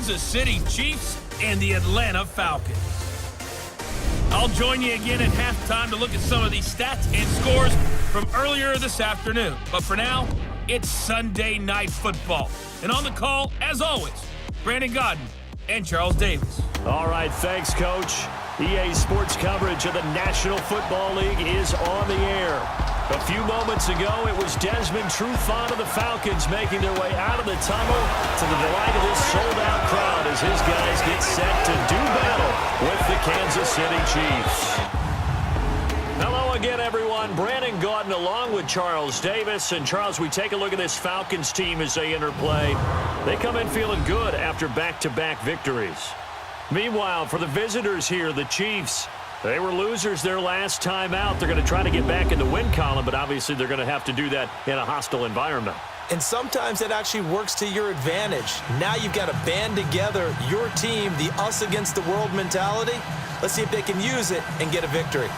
Kansas City Chiefs and the Atlanta Falcons. I'll join you again at halftime to look at some of these stats and scores from earlier this afternoon. But for now, it's Sunday Night Football. And on the call, as always, Brandon Godden and Charles Davis. All right, thanks, Coach. EA Sports coverage of the National Football League is on the air. A few moments ago, it was Desmond Trufant of the Falcons making their way out of the tunnel to the delight of this sold-out crowd as his guys get set to do battle with the Kansas City Chiefs. Hello again, everyone. Brandon Gaudin along with Charles Davis. And, Charles, we take a look at this Falcons team as they enter play. They come in feeling good after back-to-back victories. Meanwhile, for the visitors here, the Chiefs, they were losers their last time out. They're going to try to get back in the win column, but obviously they're going to have to do that in a hostile environment. And sometimes that actually works to your advantage. Now you've got to band together your team, the us against the world mentality. Let's see if they can use it and get a victory.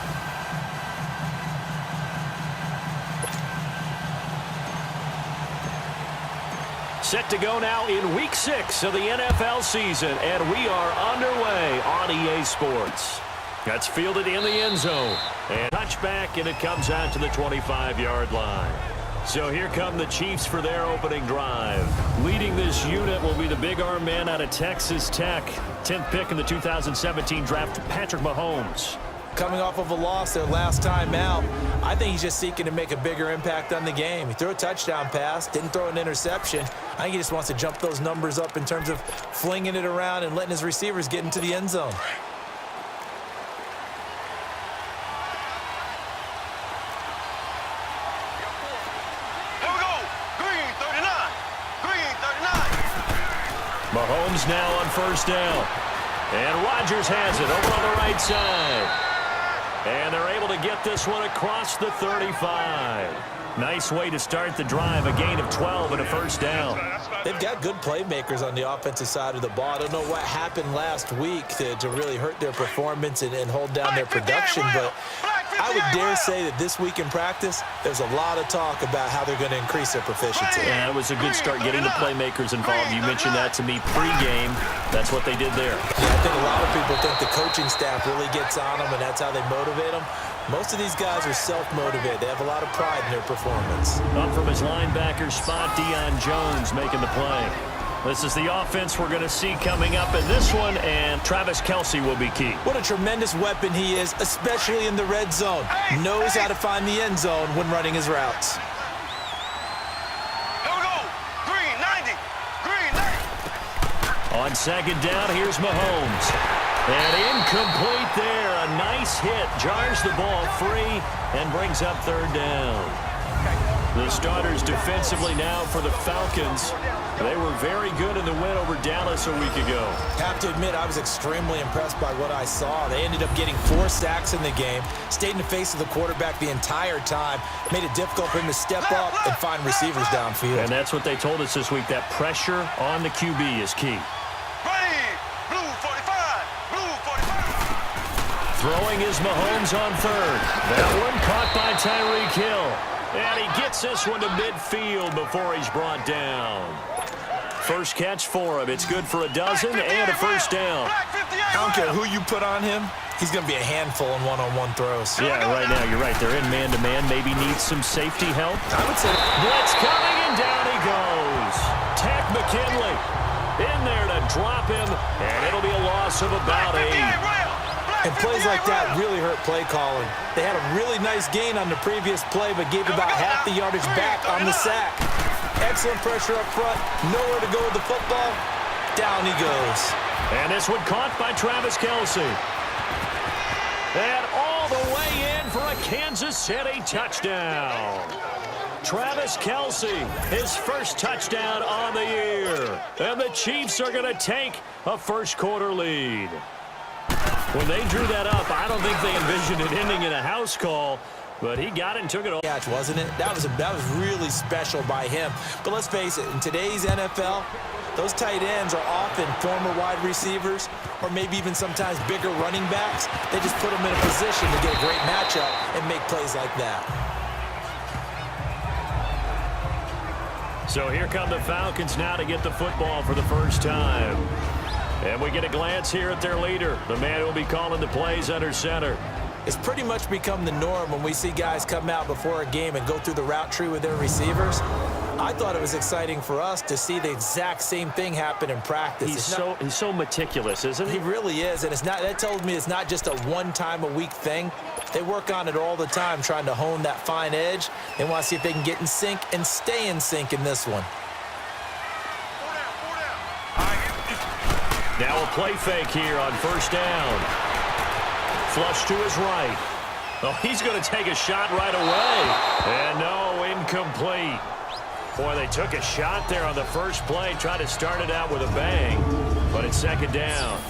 Set to go now in Week 6 of the NFL season, and we are underway on EA Sports. That's fielded in the end zone. And touchback, and it comes out to the 25-yard line. So here come the Chiefs for their opening drive. Leading this unit will be the big arm man out of Texas Tech. 10th pick in the 2017 draft, Patrick Mahomes. Coming off of a loss their last time out, I think he's just seeking to make a bigger impact on the game. He threw a touchdown pass, didn't throw an interception. I think he just wants to jump those numbers up in terms of flinging it around and letting his receivers get into the end zone. Mahomes now on first down. And Rodgers has it over on the right side. And they're able to get this one across the 35. Nice way to start the drive, a gain of 12 and a first down. They've got good playmakers on the offensive side of the ball. I don't know what happened last week to really hurt their performance and hold down their production, but I would dare say that this week in practice, there's a lot of talk about how they're going to increase their proficiency. Yeah, it was a good start getting the playmakers involved. You mentioned that to me pregame. That's what they did there. Yeah, I think a lot of people think the coaching staff really gets on them, and that's how they motivate them. Most of these guys are self-motivated. They have a lot of pride in their performance. Up from his linebacker spot, Deion Jones making the play. This is the offense we're going to see coming up in this one, and Travis Kelce will be key. What a tremendous weapon he is, especially in the red zone. Knows how to find the end zone when running his routes. Here we go. Green 90. Green 90. On second down, here's Mahomes. And incomplete there. A nice hit. Jars the ball free and brings up third down. The starters defensively now for the Falcons. They were very good in the win over Dallas a week ago. Have to admit, I was extremely impressed by what I saw. They ended up getting 4 sacks in the game, stayed in the face of the quarterback the entire time, made it difficult for him to step up and find receivers downfield. And that's what they told us this week, that pressure on the QB is key. Blue 45. Blue 45. Throwing is Mahomes on third. That one caught by Tyreek Hill. And he gets this one to midfield before he's brought down. First catch for him. It's good for a dozen and a first down. I don't care who you put on him. He's going to be a handful in one-on-one throws. Yeah, right now, you're right. They're in man-to-man. Maybe needs some safety help. I would say Blitz coming, and down he goes. Tack McKinley in there to drop him, and it'll be a loss of about 8. And plays like that really hurt play calling. They had a really nice gain on the previous play, but gave about half the yardage back on the sack. Excellent pressure up front. Nowhere to go with the football. Down he goes. And this one caught by Travis Kelce. And all the way in for a Kansas City touchdown. Travis Kelce, his first touchdown on the year. And the Chiefs are going to take a first-quarter lead. When they drew that up, I don't think they envisioned it ending in a house call, but he got it and took it all. Catch, wasn't it? That was really special by him. But let's face it, in today's NFL, those tight ends are often former wide receivers or maybe even sometimes bigger running backs. They just put them in a position to get a great matchup and make plays like that. So here come the Falcons now to get the football for the first time. And we get a glance here at their leader, the man who will be calling the plays under center. It's pretty much become the norm when we see guys come out before a game and go through the route tree with their receivers. I thought it was exciting for us to see the exact same thing happen in practice. He's so meticulous, isn't he? He really is, and that tells me it's not just a one-time-a-week thing. They work on it all the time, trying to hone that fine edge. They want to see if they can get in sync and stay in sync in this one. Now a play fake here on first down. Flush to his right. Oh, he's going to take a shot right away. And no, incomplete. Boy, they took a shot there on the first play, tried to start it out with a bang, but it's second down.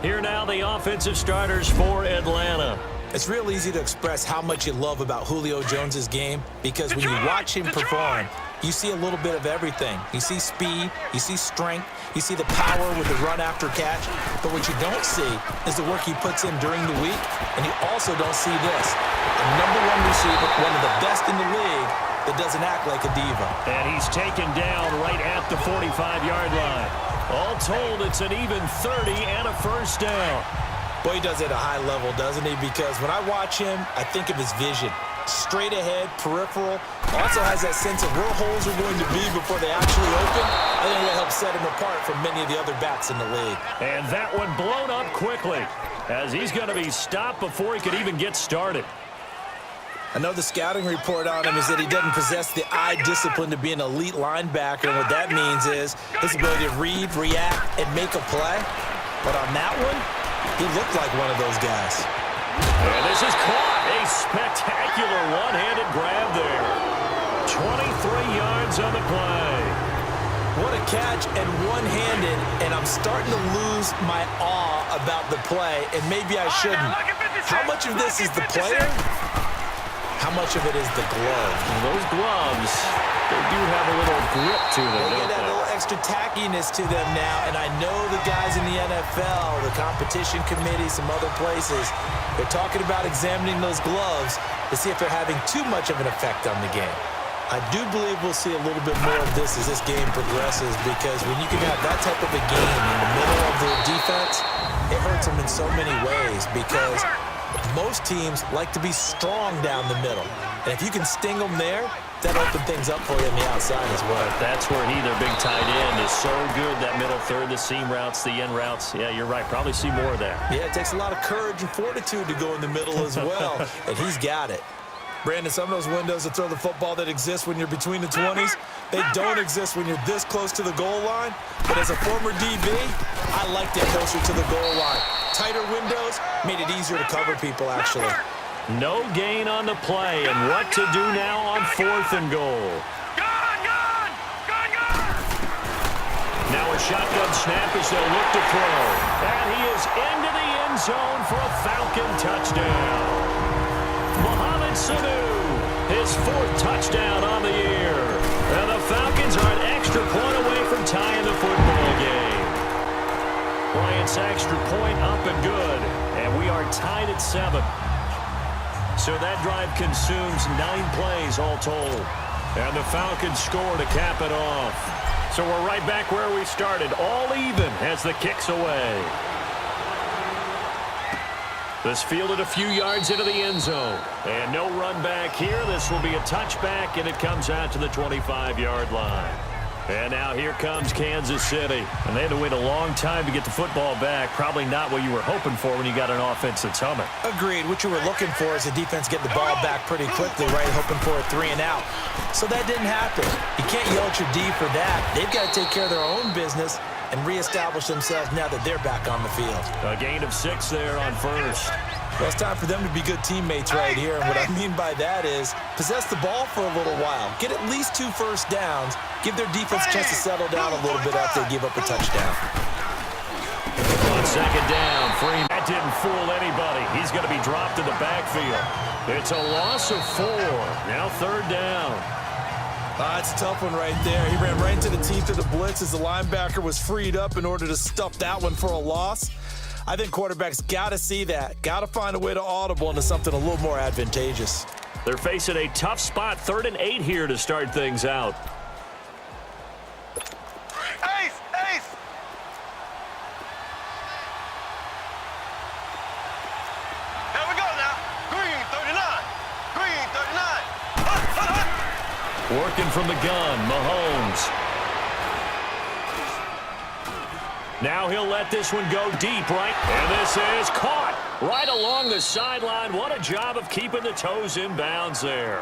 Here now the offensive starters for Atlanta. It's real easy to express how much you love about Julio Jones' game because when you watch him perform, you see a little bit of everything. You see speed, you see strength, you see the power with the run after catch. But what you don't see is the work he puts in during the week, and you also don't see this. A #1 receiver, one of the best in the league, that doesn't act like a diva. And he's taken down right at the 45-yard line. All told, it's an even 30 and a first down. Boy, he does it at a high level, doesn't he? Because when I watch him, I think of his vision. Straight ahead, peripheral. Also has that sense of where holes are going to be before they actually open. I think that helps set him apart from many of the other backs in the league. And that one blown up quickly as he's going to be stopped before he could even get started. I know the scouting report on him is that he doesn't possess the eye discipline to be an elite linebacker. And what that means is his ability to read, react, and make a play. But on that one, he looked like one of those guys. And this is caught. A spectacular one-handed grab there. 23 yards on the play. What a catch and one-handed, and I'm starting to lose my awe about the play, and maybe I shouldn't. How much of this is the player? How much of it is the glove? And those gloves, they do have a little grip to them, They don't get that they? little extra tackiness to them now, and I know the guys in the NFL, the competition committee, some other places, they're talking about examining those gloves to see if they're having too much of an effect on the game. I do believe we'll see a little bit more of this as this game progresses because when you can have that type of a game in the middle of the defense, it hurts them in so many ways because most teams like to be strong down the middle. And if you can sting them there, that opens things up for you on the outside as well. That's where their big tight end, is so good, that middle third, the seam routes, the end routes. Yeah, you're right. Probably see more of that. Yeah, it takes a lot of courage and fortitude to go in the middle as well, and he's got it. Brandon, some of those windows to throw the football that exist when you're between the 20s, they don't exist when you're this close to the goal line. But as a former DB, I liked it closer to the goal line. Tighter windows made it easier to cover people, actually. No gain on the play, and what to do now on 4th and goal. Now a shotgun snap as they'll look to throw. And he is into the end zone for a Falcon touchdown. Mohamed Sanu, his 4th touchdown on the year. And the Falcons are an extra point away from tying the football game. Bryant's extra point up and good. And we are tied at 7. So that drive consumes 9 plays all told. And the Falcons score to cap it off. So we're right back where we started, all even as the kick's away. This fielded a few yards into the end zone. And no run back here. This will be a touchback, and it comes out to the 25-yard line. And now here comes Kansas City. And they had to wait a long time to get the football back. Probably not what you were hoping for when you got an offense that's humming. Agreed. What you were looking for is the defense getting the ball back pretty quickly, right? Hoping for a 3-and-out. So that didn't happen. You can't yell at your D for that. They've got to take care of their own business and reestablish themselves now that they're back on the field. A gain of 6 there on first. Well, it's time for them to be good teammates right here. And what I mean by that is possess the ball for a little while. Get at least 2 first downs. Give their defense a chance to settle down a little bit after they give up a touchdown. On second down, Freeman. That didn't fool anybody. He's going to be dropped in the backfield. It's a loss of 4. Now 3rd down. It's a tough one right there. He ran right into the teeth of the blitz as the linebacker was freed up in order to stuff that one for a loss. I think quarterbacks got to see that. Got to find a way to audible into something a little more advantageous. They're facing a tough spot, 3rd and 8 here to start things out. Ace! Ace! Working from the gun, Mahomes. Now he'll let this one go deep, right? And this is caught right along the sideline. What a job of keeping the toes in bounds there.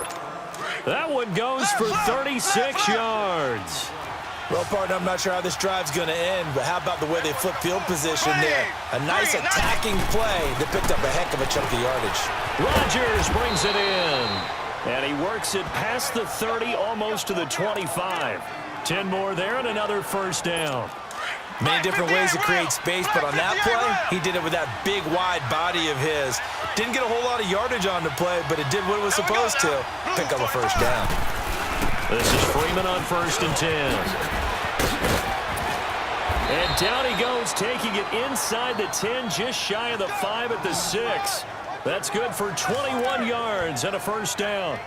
That one goes for 36 yards. Well, partner, I'm not sure how this drive's going to end, but how about the way they flip field position there? A nice attacking play that picked up a heck of a chunk of yardage. Rodgers brings it in, and he works it past the 30, almost to the 25. 10 more there and another first down. Many different ways to create space, but on that play, he did it with that big, wide body of his. Didn't get a whole lot of yardage on the play, but it did what it was supposed to. Pick up a first down. This is Freeman on 1st and 10. And down he goes, taking it inside the 10, just shy of the 5 at the 6. That's good for 21 yards and a first down.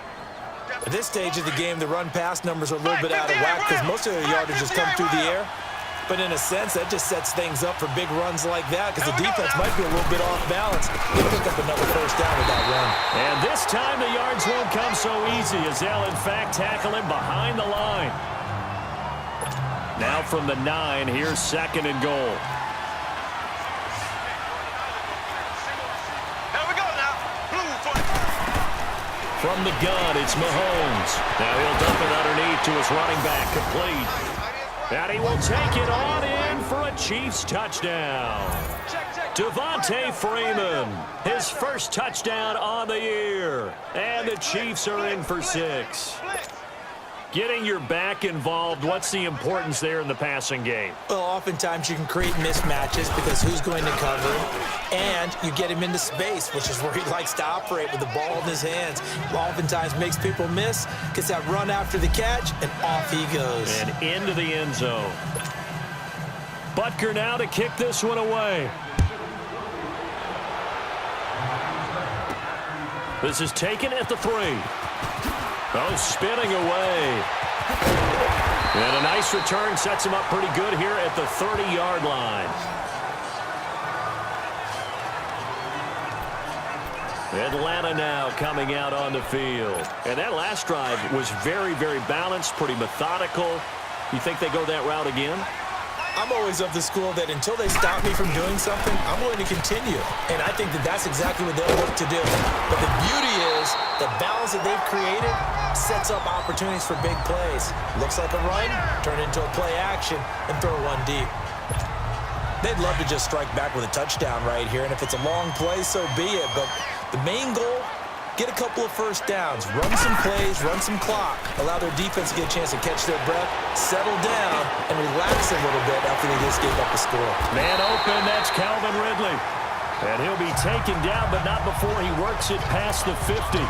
At this stage of the game, the run-pass numbers are a little bit out of whack because most of their yardage has come through the air. But in a sense, that just sets things up for big runs like that because the defense might be a little bit off balance. They pick up another first down with that run. And this time the yards won't come so easy as they'll, in fact, tackle him behind the line. Now from the 9, here's 2nd and goal. Here we go now. Blue foot. From the gun, it's Mahomes. Now he'll dump it underneath to his running back, complete. And he will take it on in for a Chiefs touchdown. Devontae Freeman, his first touchdown on the year. And the Chiefs are in for 6. Getting your back involved, what's the importance there in the passing game? Well, oftentimes you can create mismatches because who's going to cover, and you get him into space, which is where he likes to operate with the ball in his hands. Oftentimes makes people miss, gets that run after the catch, and off he goes. And into the end zone. Butker now to kick this one away. This is taken at the 3. Oh, spinning away. And a nice return sets him up pretty good here at the 30-yard line. Atlanta now coming out on the field. And that last drive was very, very balanced, pretty methodical. You think they go that route again? I'm always of the school that until they stop me from doing something, I'm willing to continue. And I think that that's exactly what they'll look to do. But the beauty is the balance that they've created sets up opportunities for big plays. Looks like a run, turn into a play action, and throw one deep. They'd love to just strike back with a touchdown right here, and if it's a long play, so be it. But the main goal, get a couple of first downs, run some plays, run some clock, allow their defense to get a chance to catch their breath, settle down, and relax a little bit after they just gave up the score. Man open, that's Calvin Ridley. And he'll be taken down, but not before he works it past the 50.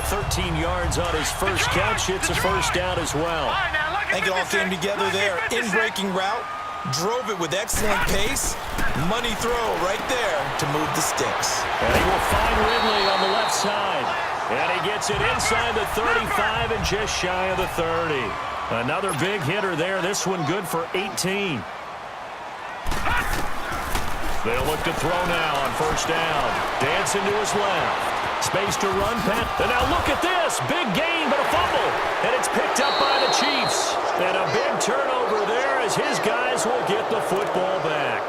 13 yards on his first catch. It's a first down as well. I think it all came together there. In-breaking route, drove it with excellent pace. Money throw right there to move the sticks. And he will find Ridley on the left side. And he gets it inside the 35 and just shy of the 30. Another big hitter there. This one good for 18. They'll look to throw now on first down. Dancing to his left. Space to run, Pat. And now look at this. Big gain, but a fumble. And it's picked up by the Chiefs. And a big turnover there as his guys will get the football back.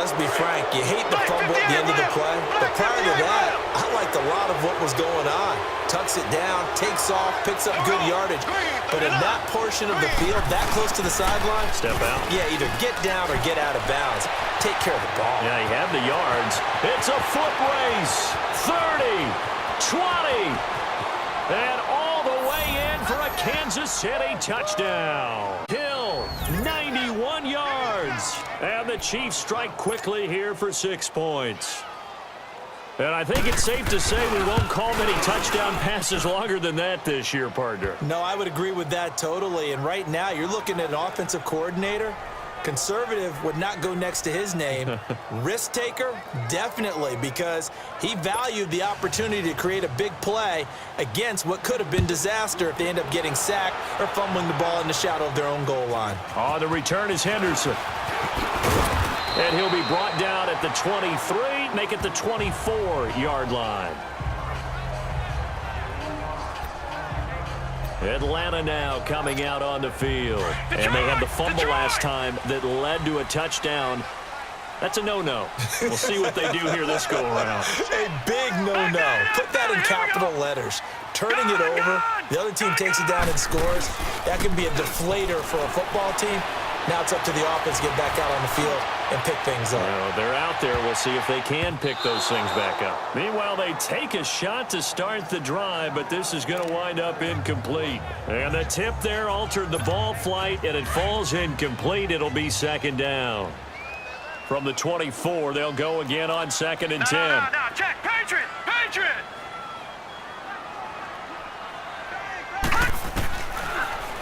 Let's be frank. You hate the fumble at the end of the play. But prior to that, I liked a lot of what was going on. Tucks it down, takes off, picks up good yardage. But in that portion of the field, that close to the sideline, step out. Yeah, either get down or get out of bounds. Take care of the ball. Yeah, you have the yards. It's a foot race. 30, 20, and all the way in for a Kansas City touchdown. Hill, 91 yards. And the Chiefs strike quickly here for 6 points. And I think it's safe to say we won't call many touchdown passes longer than that this year, partner. No, I would agree with that totally. And right now, you're looking at an offensive coordinator. Conservative would not go next to his name. Risk taker, definitely, because he valued the opportunity to create a big play against what could have been disaster if they end up getting sacked or fumbling the ball in the shadow of their own goal line. On the return is Henderson. And he'll be brought down at the 23, make it the 24-yard line. Atlanta now coming out on the field. And they had the fumble last time that led to a touchdown. That's a no-no. We'll see what they do here this go-around. A big no-no. Put that in capital letters. Turning it over, the other team takes it down and scores. That can be a deflator for a football team. Now it's up to the offense to get back out on the field and pick things up. Well, they're out there. We'll see if they can pick those things back up. Meanwhile, they take a shot to start the drive, but this is going to wind up incomplete. And the tip there altered the ball flight, and it falls incomplete. It'll be second down. From the 24, they'll go again on 2nd and 10. No, check. Patriot!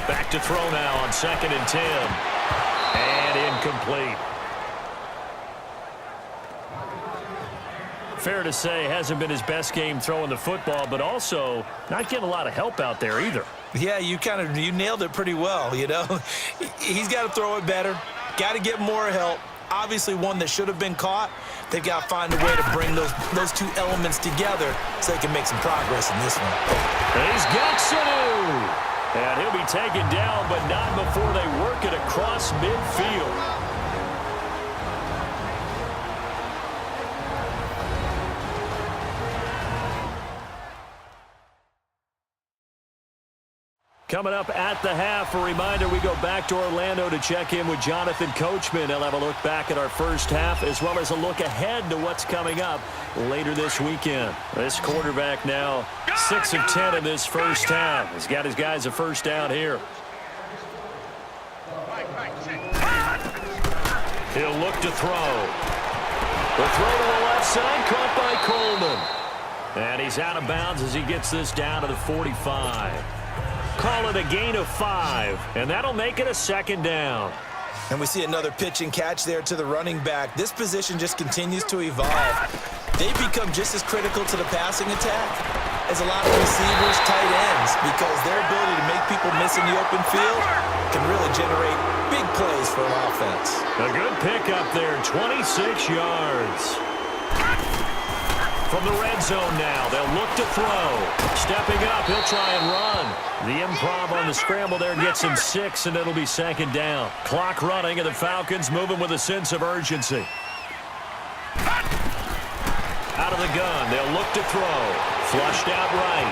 Back to throw now on 2nd and 10. And incomplete. Fair to say, hasn't been his best game throwing the football, but also not getting a lot of help out there either. Yeah, you nailed it pretty well, you know. He's got to throw it better. Got to get more help. Obviously one that should have been caught. They've got to find a way to bring those two elements together so they can make some progress in this one. He's got Sanu. And he'll be taken down, but not before they work it across midfield. Coming up at the half, a reminder, we go back to Orlando to check in with Jonathan Coachman. He'll have a look back at our first half as well as a look ahead to what's coming up later this weekend. This quarterback now 6 of 10 in this first half. He's got his guys a first down here. He'll look to throw. The throw to the left side, caught by Coleman. And he's out of bounds as he gets this down to the 45. Call it a gain of 5, and that'll make it a second down. And we see another pitch and catch there to the running back. This position just continues to evolve. They become just as critical to the passing attack as a lot of receivers, tight ends, because their ability to make people miss in the open field can really generate big plays for an offense. A good pickup there, 26 yards. From the red zone now, they'll look to throw. Stepping up, he'll try and run. The improv on the scramble there gets him 6, and it'll be second down. Clock running, and the Falcons moving with a sense of urgency. Out of the gun, they'll look to throw. Flushed out right.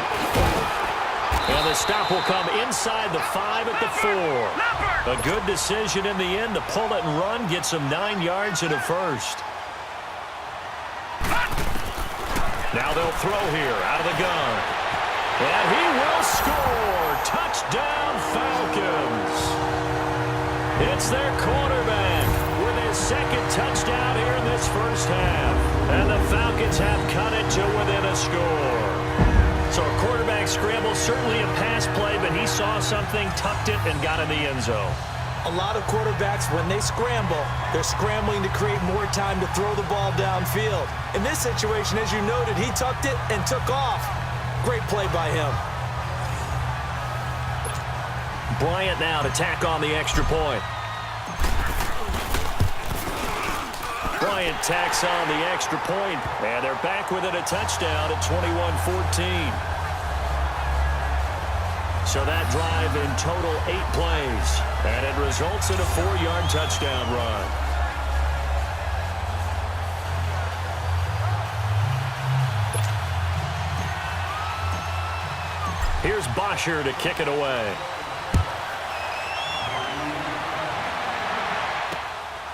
And the stop will come inside the 5 at the 4. A good decision in the end to pull it and run, gets him 9 yards and a first. Now they'll throw here out of the gun. And he will score. Touchdown, Falcons. It's their quarterback with his second touchdown here in this first half. And the Falcons have cut it to within a score. So a quarterback scramble, certainly a pass play, but he saw something, tucked it, and got in the end zone. A lot of quarterbacks, when they scramble, they're scrambling to create more time to throw the ball downfield. In this situation, as you noted, he tucked it and took off. Great play by him. Bryant now to tack on the extra point. Bryant tacks on the extra point, and they're back within a touchdown at 21-14. So that drive in total 8 plays, and it results in a 4-yard touchdown run. Here's Bosher to kick it away.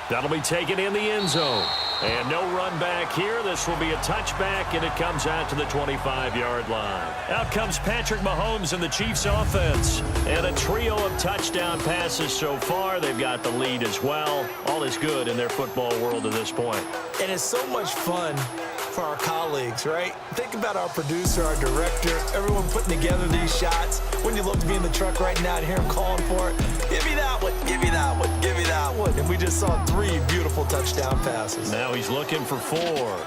That'll be taken in the end zone. And no run back here. This will be a touchback, and it comes out to the 25-yard line. Out comes Patrick Mahomes and the Chiefs offense. And a trio of touchdown passes so far. They've got the lead as well. All is good in their football world at this point. And it's so much fun for our colleagues, right? Think about our producer, our director, everyone putting together these shots. When you look to be in the truck right now and hear him calling for it, give me that one, give me that one, give me that one. And we just saw 3 beautiful touchdown passes. Now he's looking for 4.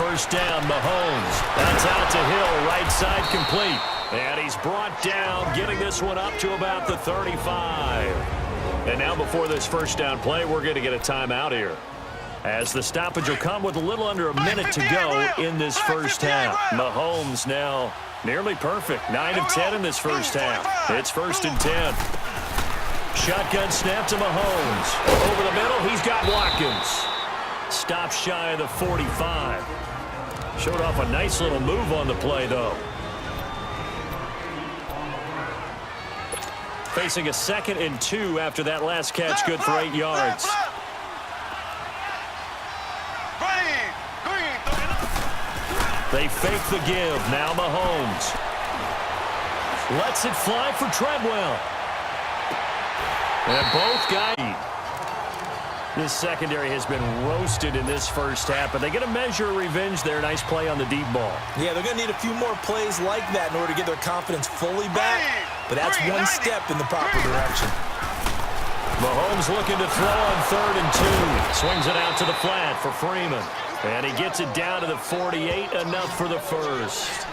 first down. Mahomes. That's out to Hill, right side complete. And he's brought down, getting this one up to about the 35. And now before this first down play, we're going to get a timeout here, as the stoppage will come with a little under a minute to go in this first half. Mahomes now nearly perfect. 9 of 10 in this first half. It's 1st and 10. Shotgun snap to Mahomes. Over the middle, he's got Watkins. Stop shy of the 45. Showed off a nice little move on the play, though. Facing a 2nd and 2 after that last catch, good for 8 yards. They fake the give. Now Mahomes lets it fly for Treadwell. And both guys. This secondary has been roasted in this first half, but they get a measure of revenge there. Nice play on the deep ball. Yeah, they're going to need a few more plays like that in order to get their confidence fully back, but that's one step in the proper direction. Mahomes looking to throw on 3rd and 2. Swings it out to the flat for Freeman. And he gets it down to the 48, enough for the first.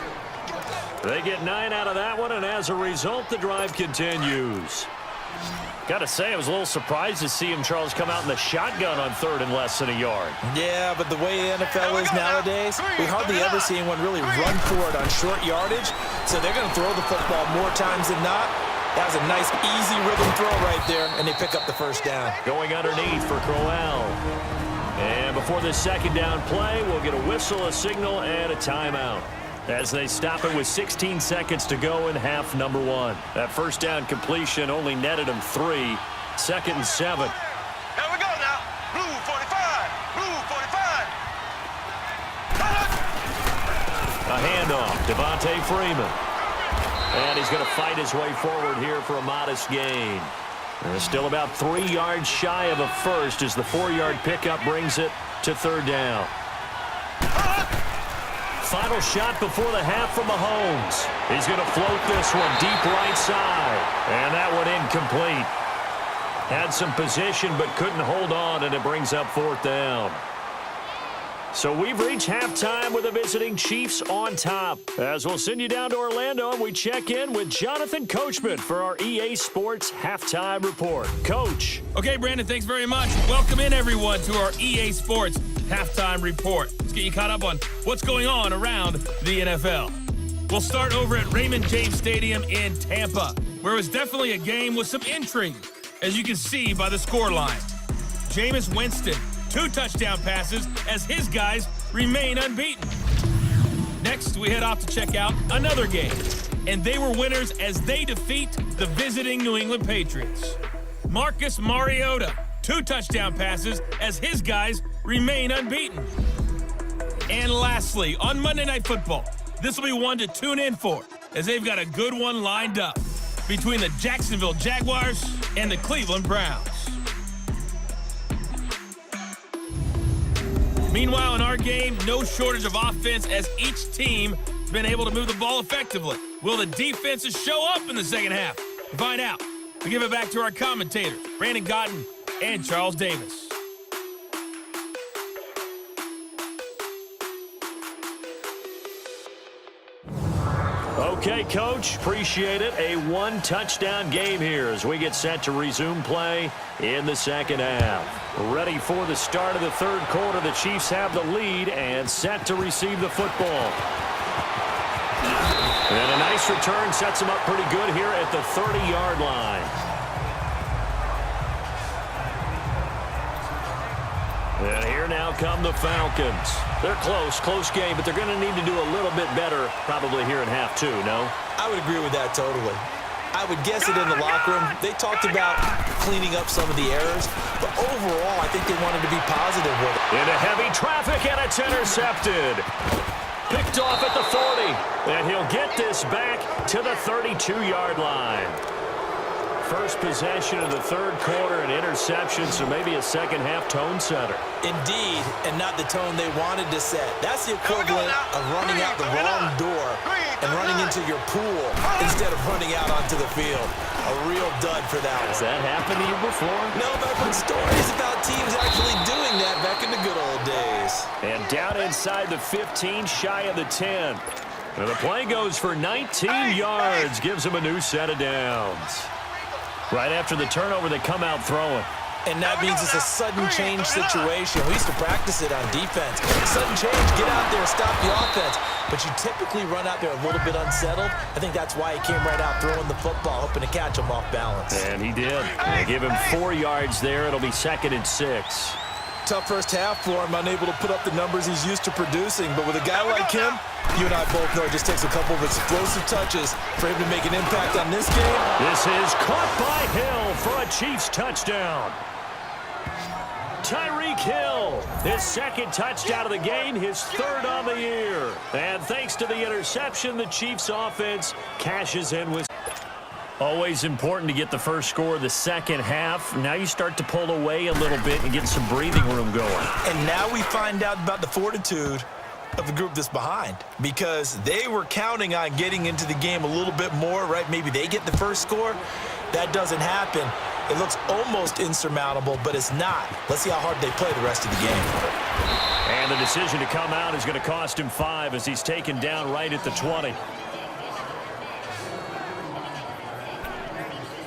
They get 9 out of that one, and as a result, the drive continues. Got to say, I was a little surprised to see him, Charles, come out in the shotgun on 3rd and less than a yard. Yeah, but the way the NFL is nowadays, we hardly ever see anyone really run for it on short yardage, so they're going to throw the football more times than not. That was a nice, easy rhythm throw right there, and they pick up the first down. Going underneath for Crowell. And before this second down play, we'll get a whistle, a signal, and a timeout, as they stop it with 16 seconds to go in half number 1. That first down completion only netted them 3. 2nd and 7. Here we go now. Blue 45. Blue 45. A handoff. Devontae Freeman. And he's going to fight his way forward here for a modest gain. And still about 3 yards shy of a first as the 4-yard pickup brings it to 3rd down. Final shot before the half from Mahomes. He's going to float this one deep right side. And that one incomplete. Had some position but couldn't hold on, and it brings up 4th down. So we've reached halftime with the visiting Chiefs on top. As we'll send you down to Orlando, and we check in with Jonathan Coachman for our EA Sports Halftime Report. Coach. Okay, Brandon, thanks very much. Welcome in, everyone, to our EA Sports Halftime Report. Let's get you caught up on what's going on around the NFL. We'll start over at Raymond James Stadium in Tampa, where it was definitely a game with some intrigue, as you can see by the scoreline. Jameis Winston, 2 touchdown passes as his guys remain unbeaten. Next, we head off to check out another game, and they were winners as they defeat the visiting New England Patriots. Marcus Mariota, 2 touchdown passes as his guys remain unbeaten. And lastly, on Monday Night Football, this will be one to tune in for, as they've got a good one lined up between the Jacksonville Jaguars and the Cleveland Browns. Meanwhile, in our game, no shortage of offense as each team has been able to move the ball effectively. Will the defenses show up in the second half? To find out, we give it back to our commentators, Brandon Gotten and Charles Davis. Okay, Coach, appreciate it. A 1-touchdown game here as we get set to resume play in the second half. Ready for the start of the 3rd quarter. The Chiefs have the lead and set to receive the football. And a nice return sets them up pretty good here at the 30-yard line. And here now come the Falcons. They're close game, but they're going to need to do a little bit better probably here in half 2, no? I would agree with that totally. I would guess it in the locker room. They talked about cleaning up some of the errors, but overall, I think they wanted to be positive with it. Into heavy traffic, and it's intercepted. Picked off at the 40, and he'll get this back to the 32-yard line. First possession of the 3rd quarter, an interception, so maybe a second-half tone setter. Indeed, and not the tone they wanted to set. That's the equivalent of running out the wrong door and running into your pool instead of running out onto the field. A real dud for that one. Has that happened to you before? No, but I've heard stories about teams actually doing that back in the good old days. And down inside the 15, shy of the 10. And the play goes for 19 yards, gives him a new set of downs. Right after the turnover, they come out throwing. And that means it's a sudden change situation. We used to practice it on defense. Sudden change, get out there, stop the offense. But you typically run out there a little bit unsettled. I think that's why he came right out throwing the football, hoping to catch him off balance. And he did. They give him 4 yards there. It'll be 2nd and 6. Tough first half for him, unable to put up the numbers he's used to producing. But with a guy like him, you and I both know it just takes a couple of explosive touches for him to make an impact on this game. This is caught by Hill for a Chiefs touchdown. Tyreek Hill, his 2nd touchdown of the game, his 3rd on the year. And thanks to the interception, the Chiefs offense cashes in with... Always important to get the first score of the second half. Now you start to pull away a little bit and get some breathing room going. And now we find out about the fortitude of the group that's behind, because they were counting on getting into the game a little bit more, right? Maybe they get the first score. That doesn't happen. It looks almost insurmountable, but it's not. Let's see how hard they play the rest of the game. And the decision to come out is going to cost him 5 as he's taken down right at the 20.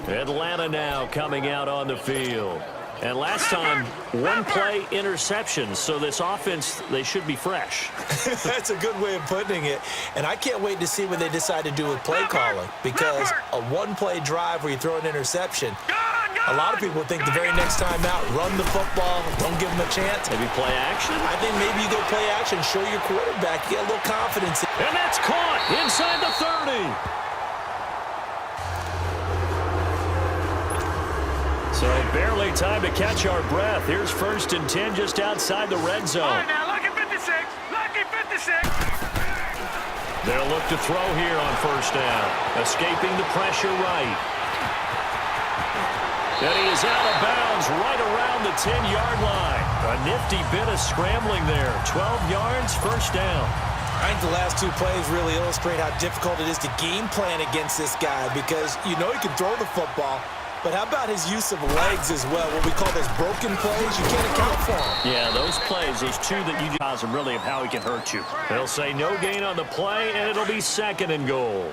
Atlanta now coming out on the field. And last time, 1-play interception. So this offense, they should be fresh. That's a good way of putting it. And I can't wait to see what they decide to do with play calling, because a 1-play drive where you throw an interception, a lot of people think the very next time out, run the football, don't give them a chance. Maybe play action? I think maybe you go play action, show your quarterback, you get a little confidence. And that's caught inside the 30. So barely time to catch our breath. Here's 1st and 10 just outside the red zone. All right, now, lucky 56. Lucky 56. They'll look to throw here on 1st down. Escaping the pressure right. And he is out of bounds right around the 10-yard line. A nifty bit of scrambling there. 12 yards, 1st down. I think the last 2 plays really illustrate how difficult it is to game plan against this guy, because you know he can throw the football, but how about his use of legs as well? What we call those broken plays, you can't account for them. Yeah, those plays, those 2 that you guys are really of how he can hurt you. They'll say no gain on the play, and it'll be 2nd and goal.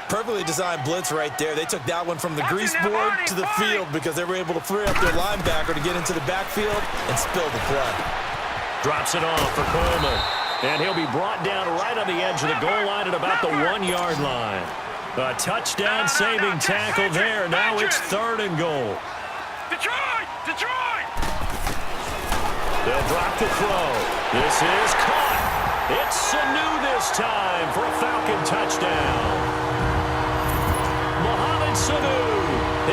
Perfectly designed blitz right there. They took that one from the grease board to the field because they were able to free up their linebacker to get into the backfield and spill the play. Drops it off for Coleman. And he'll be brought down right on the edge of the goal line at about the 1-yard line. A touchdown-saving tackle there. Now it's 3rd and goal. Detroit! Detroit! They'll drop the throw. This is caught. It's Sanu this time for a Falcon touchdown. Mohamed Sanu,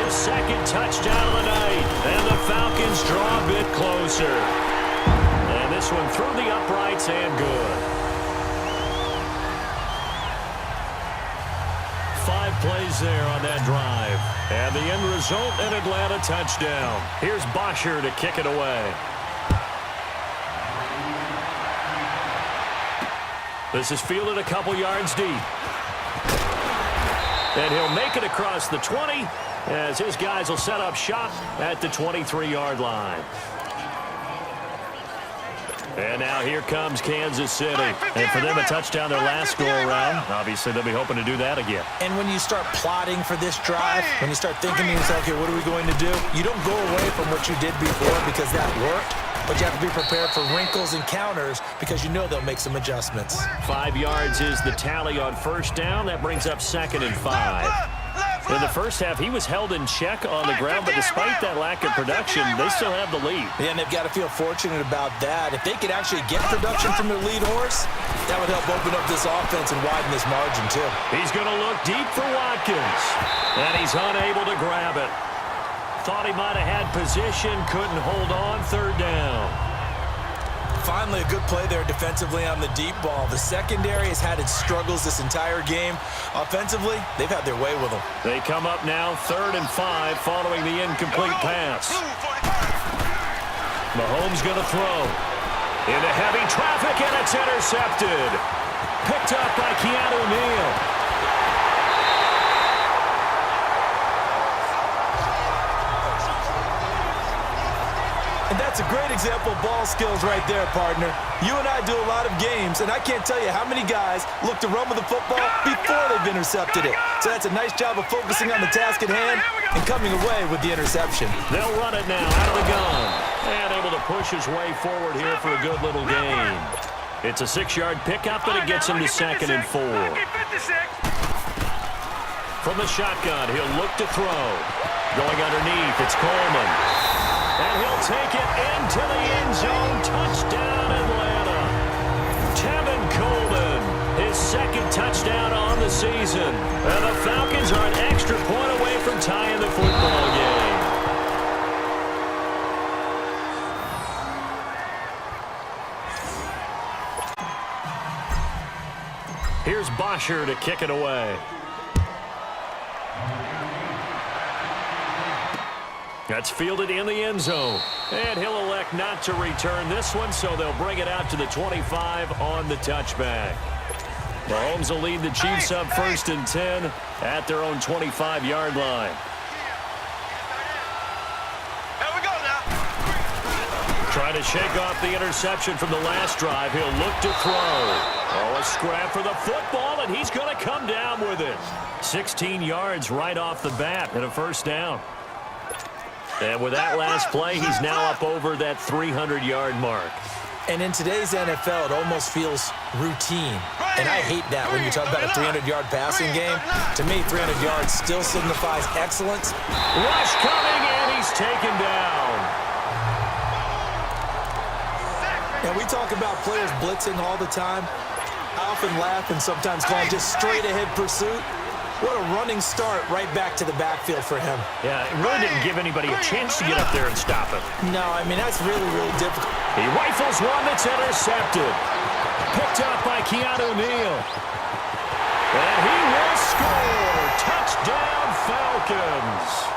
his 2nd touchdown of the night. And the Falcons draw a bit closer. And this one through the uprights and good. 5 plays there on that drive. And the end result, an Atlanta touchdown. Here's Bosher to kick it away. This is fielded a couple yards deep. And he'll make it across the 20 as his guys will set up shop at the 23-yard line. And now here comes Kansas City. And for them, a touchdown their last go-around. Obviously, they'll be hoping to do that again. And when you start plotting for this drive, when you start thinking to yourself, okay, what are we going to do? You don't go away from what you did before because that worked, but you have to be prepared for wrinkles and counters because you know they'll make some adjustments. 5 yards is the tally on 1st down. That brings up 2nd and 5. In the first half, he was held in check on the ground, but despite that lack of production, they still have the lead. Yeah, and they've got to feel fortunate about that. If they could actually get production from their lead horse, that would help open up this offense and widen this margin, too. He's going to look deep for Watkins, and he's unable to grab it. Thought he might have had position, couldn't hold on, 3rd down. Finally, a good play there defensively on the deep ball. The secondary has had its struggles this entire game. Offensively, they've had their way with them. They come up now 3rd and 5 following the incomplete pass. Mahomes going to throw. Into heavy traffic, and it's intercepted. Picked up by Keanu Neal. And that's a great example of ball skills right there, partner. You and I do a lot of games, and I can't tell you how many guys look to run with the football before they've intercepted it. So that's a nice job of focusing on the task at hand and coming away with the interception. They'll run it now out of the gun. And able to push his way forward here for a good little gain. It's a 6-yard pickup, but it gets him to 2nd and 4. From the shotgun, he'll look to throw. Going underneath, it's Coleman. And he'll take it into the end zone. Touchdown, Atlanta. Tevin Coleman, his 2nd touchdown on the season. And the Falcons are an extra point away from tying the football game. Here's Bosher to kick it away. That's fielded in the end zone. And he'll elect not to return this one, so they'll bring it out to the 25 on the touchback. Mahomes will lead the Chiefs up 1st and 10 at their own 25-yard line. Here we go now. Trying to shake off the interception from the last drive. He'll look to throw. Oh, a scrap for the football, and he's going to come down with it. 16 yards right off the bat and a 1st down. And with that last play, he's now up over that 300-yard mark. And in today's NFL, it almost feels routine. And I hate that when you talk about a 300-yard passing game. To me, 300 yards still signifies excellence. Rush coming, and he's taken down. Now, we talk about players blitzing all the time. I often laugh and sometimes call it just straight-ahead pursuit. What a running start right back to the backfield for him. Yeah, it really didn't give anybody a chance to get up there and stop him. No, I mean, that's really, really difficult. He rifles one that's intercepted. Picked up by Keanu Neal. And he will score. Touchdown, Falcons.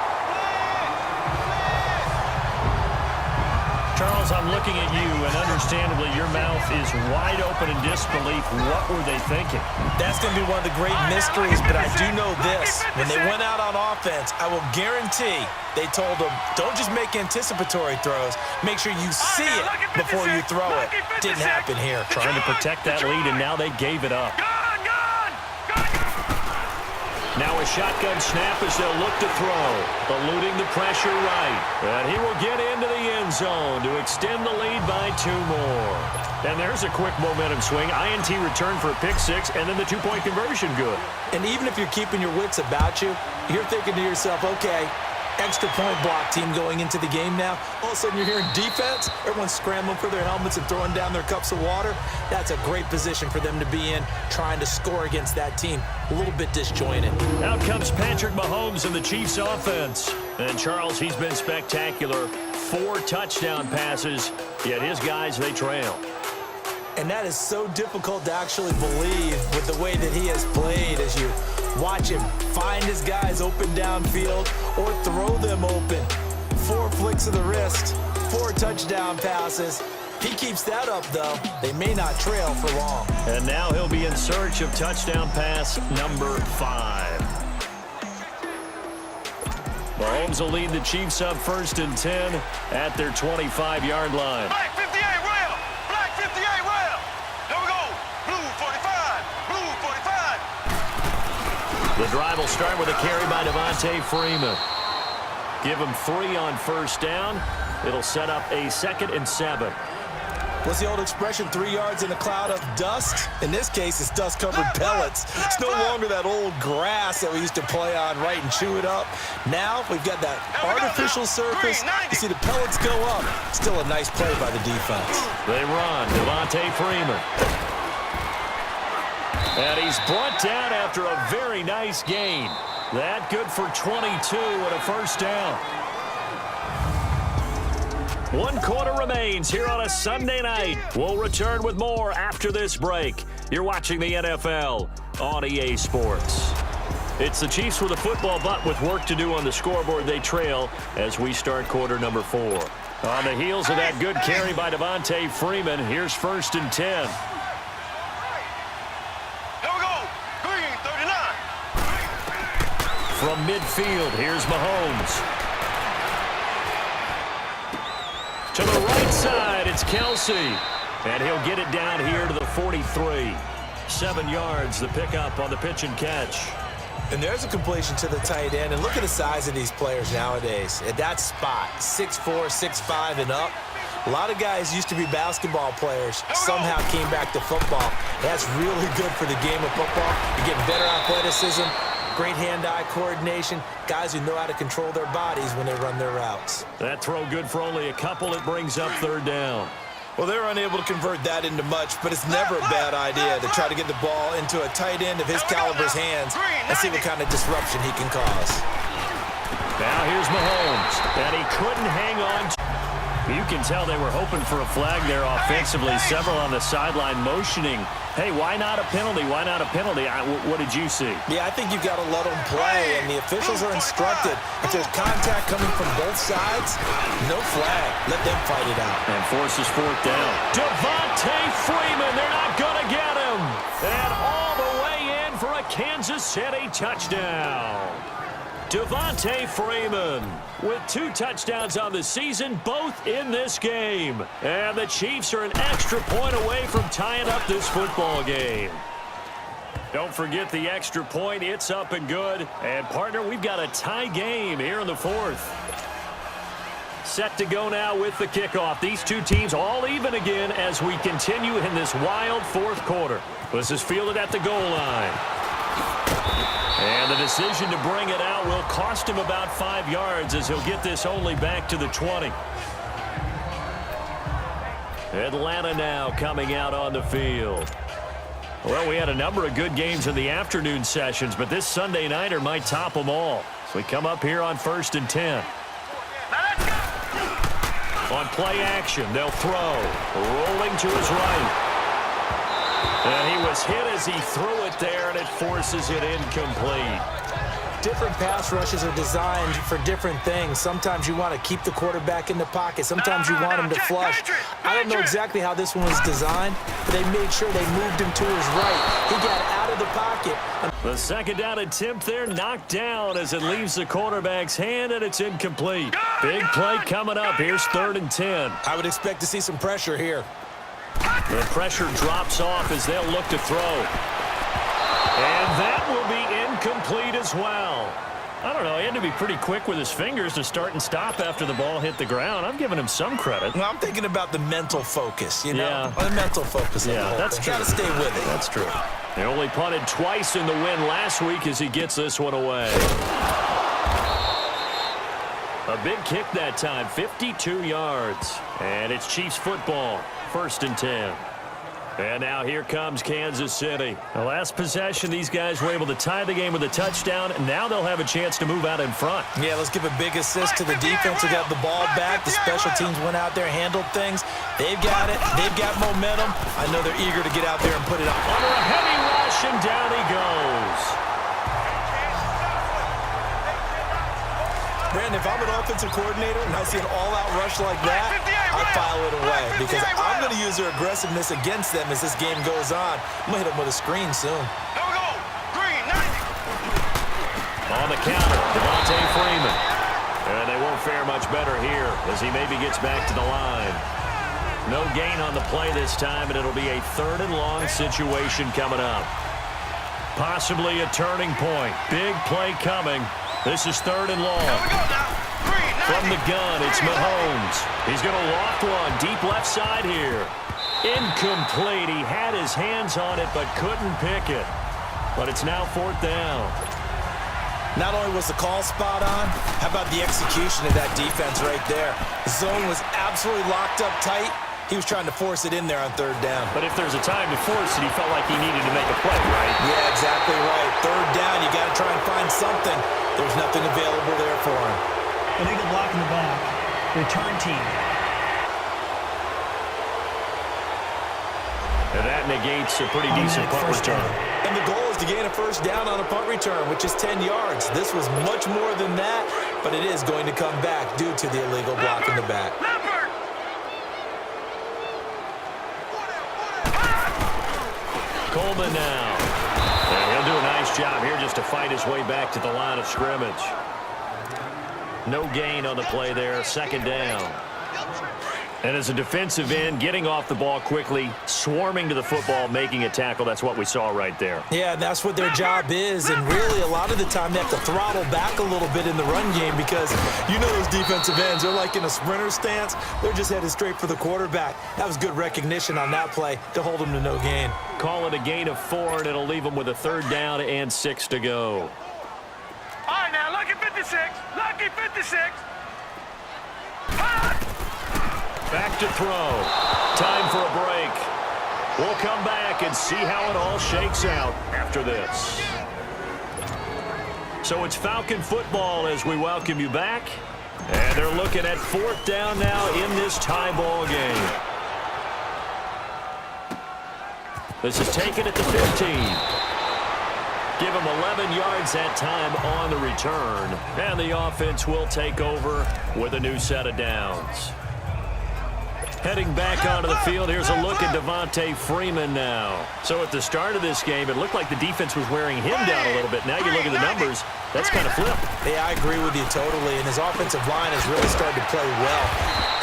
Charles, I'm looking at you, and understandably, your mouth is wide open in disbelief. What were they thinking? That's going to be one of the great mysteries, but I do know this. When they went out on offense, I will guarantee they told them, don't just make anticipatory throws. Make sure you see it before you throw it. Didn't happen here. Trying to protect that lead, and now they gave it up. Now a shotgun snap as they'll look to throw. Eluding the pressure right. And he will get into the end zone to extend the lead by 2 more. And there's a quick momentum swing. INT return for a pick-6, and then the 2-point conversion good. And even if you're keeping your wits about you, you're thinking to yourself, okay, extra point block team going into the game now. All of a sudden you're hearing defense. Everyone's scrambling for their helmets and throwing down their cups of water. That's a great position for them to be in, trying to score against that team. A little bit disjointed. Out comes Patrick Mahomes in the Chiefs offense. And Charles, he's been spectacular. 4 touchdown passes, yet his guys, they trail. And that is so difficult to actually believe with the way that he has played as you watch him find his guys open downfield or throw them open. 4 flicks of the wrist, 4 touchdown passes. He keeps that up, though. They may not trail for long. And now he'll be in search of touchdown pass number 5. Mahomes will lead the Chiefs up 1st and 10 at their 25-yard line. Black 58 rail. Black 58 rail. Here we go. Blue 45. Blue 45. The drive will start with a carry by Devontae Freeman. Give him 3 on 1st down. It'll set up a 2nd and 7. What's the old expression, 3 yards in a cloud of dust? In this case, it's dust-covered pellets. It's no longer that old grass that we used to play on, right, and chew it up. Now we've got that artificial surface. You see the pellets go up. Still a nice play by the defense. They run. Devontae Freeman. And he's brought down after a very nice gain. That good for 22 and a 1st down. 1 quarter remains here on a Sunday night. We'll return with more after this break. You're watching the NFL on EA Sports. It's the Chiefs with a football, but with work to do on the scoreboard. They trail as we start quarter number 4. On the heels of that good carry by Devontae Freeman, here's 1st and 10. Here we go. Green 39. From midfield, here's Mahomes. To the right side, it's Kelsey. And he'll get it down here to the 43. 7 yards, the pickup on the pitch and catch. And there's a completion to the tight end. And look at the size of these players nowadays. At that spot, 6'4", 6'5", and up. A lot of guys used to be basketball players, somehow came back to football. That's really good for the game of football. You're getting better athleticism, great hand-eye coordination, guys who know how to control their bodies when they run their routes. That throw good for only a couple. It brings up 3rd down. Well, they're unable to convert that into much, but it's never a bad idea to try to get the ball into a tight end of his caliber's hands and see what kind of disruption he can cause. Now here's Mahomes, and he couldn't hang on. You can tell they were hoping for a flag there offensively. Several on the sideline motioning, hey, why not a penalty? Why not a penalty? What did you see? Yeah, I think you've got to let them play, and the officials are instructed. If there's contact coming from both sides, no flag. Let them fight it out. And forces 4th down. Devontae Freeman, they're not going to get him. And all the way in for a Kansas City touchdown. Devontae Freeman with 2 touchdowns on the season, both in this game. And the Chiefs are an extra point away from tying up this football game. Don't forget the extra point. It's up and good. And, partner, we've got a tie game here in the 4th. Set to go now with the kickoff. These two teams all even again as we continue in this wild 4th quarter. This is fielded at the goal line. And the decision to bring it out will cost him about 5 yards as he'll get this only back to the 20. Atlanta now coming out on the field. Well, we had a number of good games in the afternoon sessions, but this Sunday nighter might top them all. So we come up here on 1st and 10. On play action, they'll throw. Rolling to his right. And he was hit as he threw it there, and it forces it incomplete. Different pass rushes are designed for different things. Sometimes you want to keep the quarterback in the pocket. Sometimes you want him to flush. I don't know exactly how this one was designed, but they made sure they moved him to his right. He got out of the pocket. The 2nd down attempt there knocked down as it leaves the quarterback's hand, and it's incomplete. Big play coming up. Here's 3rd and 10. I would expect to see some pressure here. The pressure drops off as they'll look to throw. And that will be incomplete as well. I don't know. He had to be pretty quick with his fingers to start and stop after the ball hit the ground. I'm giving him some credit. Well, I'm thinking about the mental focus, you know? Yeah. The mental focus. Yeah, that's true. Got to stay with it. That's true. They only punted twice in the win last week as he gets this one away. A big kick that time, 52 yards. And it's Chiefs football, 1st and 10. And now here comes Kansas City. The last possession, these guys were able to tie the game with a touchdown, and now they'll have a chance to move out in front. Yeah, let's give a big assist to the defense who got the ball back. The special teams went out there, handled things. They've got it. They've got momentum. I know they're eager to get out there and put it on. Under a heavy rush, and down he goes. Brandon, if I'm an offensive coordinator and I see an all-out rush like that, I file it away because I'm going to use their aggressiveness against them as this game goes on. I'm going to hit them with a screen soon. Here we go. Green, 90. On the counter, Devontae Freeman. And they won't fare much better here as he maybe gets back to the line. No gain on the play this time, and it'll be a 3rd and long situation coming up. Possibly a turning point. Big play coming. This is 3rd and long. From the gun, it's Mahomes. He's going to loft one deep left side here. Incomplete. He had his hands on it but couldn't pick it. But it's now 4th down. Not only was the call spot on, how about the execution of that defense right there? The zone was absolutely locked up tight. He was trying to force it in there on 3rd down. But if there's a time to force it, he felt like he needed to make a play, right? Yeah, exactly right. 3rd down, you got to try and find something. There's nothing available there for him. Illegal block in the back. Return team. And that negates a pretty decent punt return. And the goal is to gain a 1st down on a punt return, which is 10 yards. This was much more than that, but it is going to come back due to the illegal block in the back. Coleman now. And he'll do a nice job here just to fight his way back to the line of scrimmage. No gain on the play there. 2nd down. And as a defensive end, getting off the ball quickly, swarming to the football, making a tackle, that's what we saw right there. Yeah, that's what their job is. And really, a lot of the time, they have to throttle back a little bit in the run game because you know those defensive ends, they're like in a sprinter stance. They're just headed straight for the quarterback. That was good recognition on that play to hold them to no gain. Call it a gain of 4, and it'll leave them with a 3rd down and 6 to go. All right, now, lucky 56. Lucky 56. Back to throw. Time for a break. We'll come back and see how it all shakes out after this. So it's Falcon football as we welcome you back. And they're looking at 4th down now in this tie ball game. This is taken at the 15. Give him 11 yards that time on the return. And the offense will take over with a new set of downs. Heading back onto the field, here's a look at Devontae Freeman now. So at the start of this game, it looked like the defense was wearing him down a little bit. Now you look at the numbers, that's kind of flipped. Yeah, I agree with you totally. And his offensive line has really started to play well.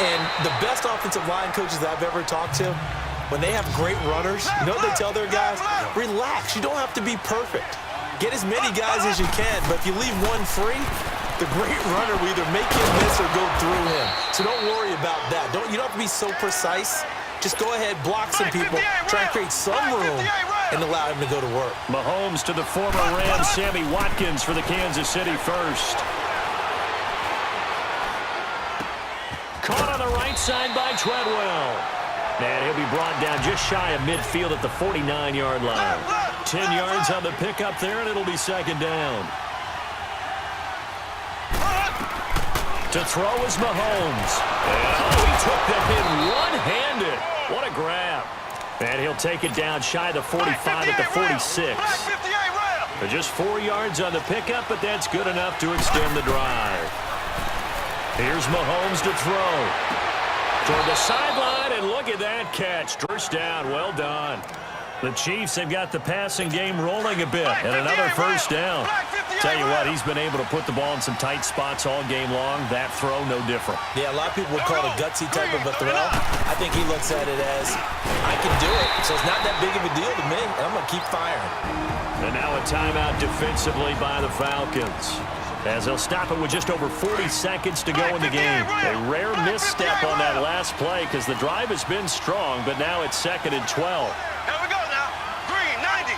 And the best offensive line coaches that I've ever talked to, when they have great runners, you know what they tell their guys? Relax. You don't have to be perfect. Get as many guys as you can, but if you leave one free, the great runner will either make him miss or go through him. So don't worry about that. You don't have to be so precise. Just go ahead, block some people, try and create some room, and allow him to go to work. Mahomes to the former Ram, Sammy Watkins for the Kansas City first. Caught on the right side by Treadwell. And he'll be brought down just shy of midfield at the 49-yard line. 10 yards on the pickup there, and it'll be 2nd down. To throw is Mahomes. And he took that hit one-handed. What a grab. And he'll take it down shy of the 45 at the 46. Just 4 yards on the pickup, but that's good enough to extend the drive. Here's Mahomes to throw. Toward the sideline, and look at that catch. First down, well done. The Chiefs have got the passing game rolling a bit, and another first down. Tell you what, he's been able to put the ball in some tight spots all game long. That throw, no different. Yeah, a lot of people would call it a gutsy type of a throw. I think he looks at it as, I can do it, so it's not that big of a deal to me, and I'm going to keep firing. And now a timeout defensively by the Falcons, as they'll stop it with just over 40 seconds to go in the game. A rare misstep on that last play because the drive has been strong, but now it's 2nd and 12. Here we go now. Green, 90.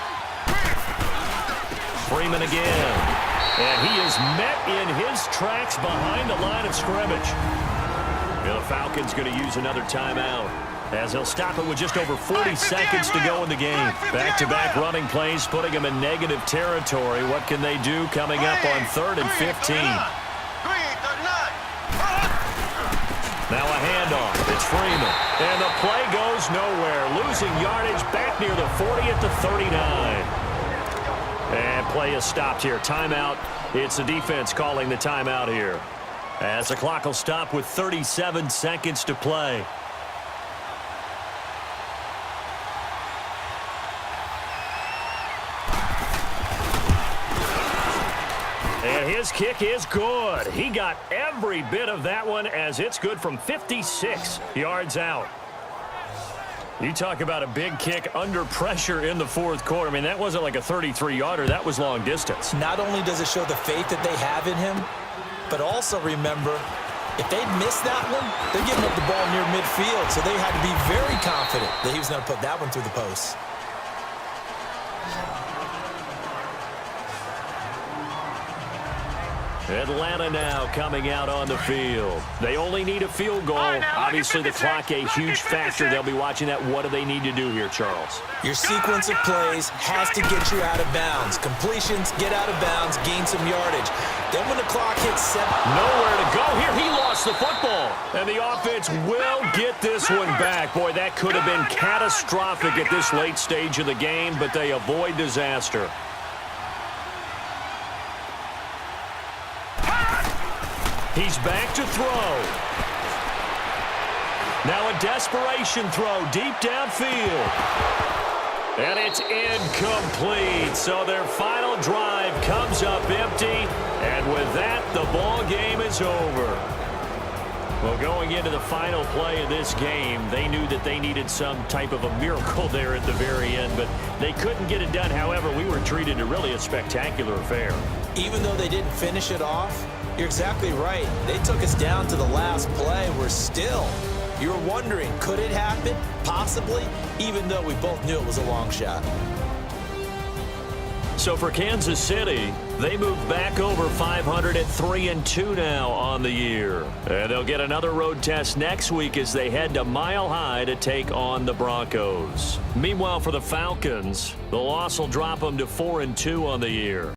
Freeman again. And he is met in his tracks behind the line of scrimmage. And the Falcons going to use another timeout, as he'll stop it with just over 40 seconds to go in the game. Back-to-back running plays, putting them in negative territory. What can they do coming up on 3rd and 15? Now a handoff. It's Freeman. And the play goes nowhere. Losing yardage back near the 40 at the 39. And play is stopped here. Timeout. It's the defense calling the timeout here, as the clock will stop with 37 seconds to play. And his kick is good. He got every bit of that one, as it's good from 56 yards out. You talk about a big kick under pressure in the 4th quarter. I mean, that wasn't like a 33-yarder. That was long distance. Not only does it show the faith that they have in him, but also remember, if they miss that one, they're giving up the ball near midfield, so they had to be very confident that he was going to put that one through the post. Atlanta now coming out on the field. They only need a field goal. Obviously, the clock a huge factor. They'll be watching that. What do they need to do here, Charles? Your sequence of plays has to get you out of bounds. Completions, get out of bounds, gain some yardage. Then when the clock hits 7. Nowhere to go here. He lost the football. And the offense will get this one back. Boy, that could have been catastrophic at this late stage of the game, but they avoid disaster. He's back to throw. Now a desperation throw deep downfield. And it's incomplete. So their final drive comes up empty. And with that, the ball game is over. Well, going into the final play of this game, they knew that they needed some type of a miracle there at the very end, but they couldn't get it done. However, we were treated to really a spectacular affair. Even though they didn't finish it off, you're exactly right. They took us down to the last play. We're still, you were wondering, could it happen? Possibly, even though we both knew it was a long shot. So for Kansas City, they move back over 500 at 3-2 now on the year. And they'll get another road test next week as they head to Mile High to take on the Broncos. Meanwhile, for the Falcons, the loss will drop them to 4-2 on the year.